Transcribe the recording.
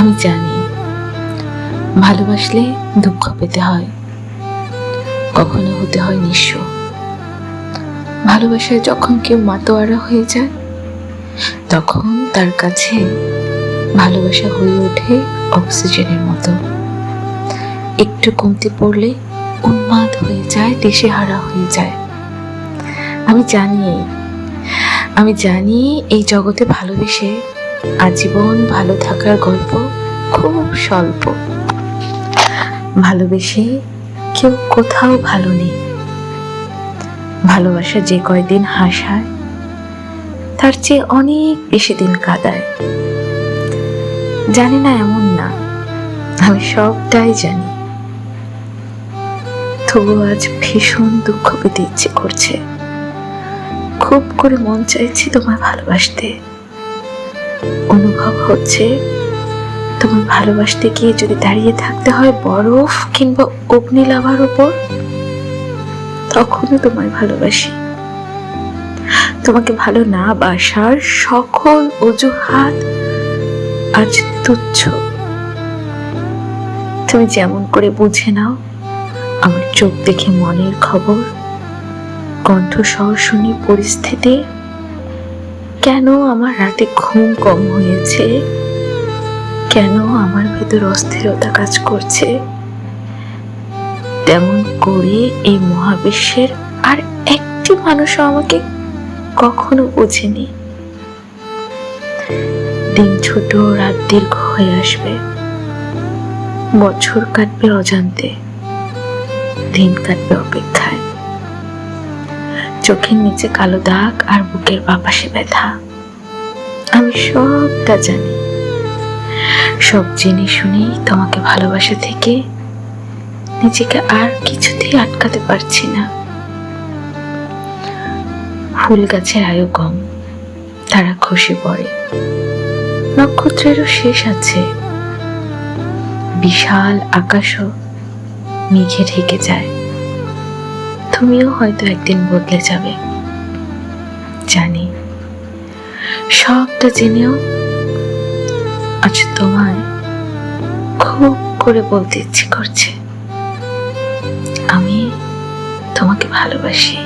আমি জানি ভালোবাসলে দুঃখ পেতে হয়, কখনো হতে হয় নিঃস্ব। ভালোবাসায় যখন কেউ মাতোয়ারা হয়ে যায়, তখন তার কাছে ভালোবাসা হয়ে ওঠে অক্সিজেনের মতো। একটু কমতি পড়লে উন্মাদ হয়ে যায়, দিশেহারা হয়ে যায়। আমি জানি এই জগতে ভালোবেসে আজীবন ভালো থাকার গল্প খুব স্বল্প। ভালোবেসে কেউ কোথাও ভালো নেই। ভালোবাসা যে কয়দিন হাসায়, তার চেয়ে অনেক বেশি দিন কাঁদায়। জানি না এমন না, আমি সবটাই জানি। তবু আজ ভীষণ দুঃখ পেতে ইচ্ছে করছে। খুব করে মন চাইছে তোমায় ভালোবাসতে। অনুভব হচ্ছে তোমায় ভালোবাসতে গিয়ে যদি দাঁড়িয়ে থাকতে হয় বরফ কিংবা অগ্নিলাভার উপর, তখনও তোমায় ভালোবাসি। তোমাকে ভালো না বাসার সকল অজুহাত আজ তুচ্ছ। তুমি যেমন করে বুঝে নাও আমার চোখ দেখে মনের খবর, কণ্ঠস্বর শুনে পরিস্থিতি, কেন আমার রাতে ঘুম কম হয়েছে, কেন আমার ভেতর অস্থিরতা কাজ করছে, তেমন করে এই মহাবিশ্বের আর একটি মানুষও আমাকে কখনো বোঝেনি। দিন ছোট, রাত দীর্ঘ হয়ে আসবে, বছর কাটবে অজান্তে, দিন কাটবে অপেক্ষায়। চোখের নিচে কালো দাগ আর বুকের বাপাশে ব্যথা। আমি সবটা জানি। সব জেনে শুনেই তোমাকে ভালোবাসা থেকে নিজেকে আর কিছুতেই আটকাতে পারছি না। ফুল গাছের আয়ু কম, তারা খসে পড়ে, নক্ষত্রেরও শেষ আছে। বিশাল আকাশও মেঘে ঢেকে যায়। তুমিও হয়তো একদিন বদলে যাবে, জানি। সবটা জেনেও আজ তোমায় খুব করে বলতে ইচ্ছে করছে, আমি তোমাকে ভালোবাসি।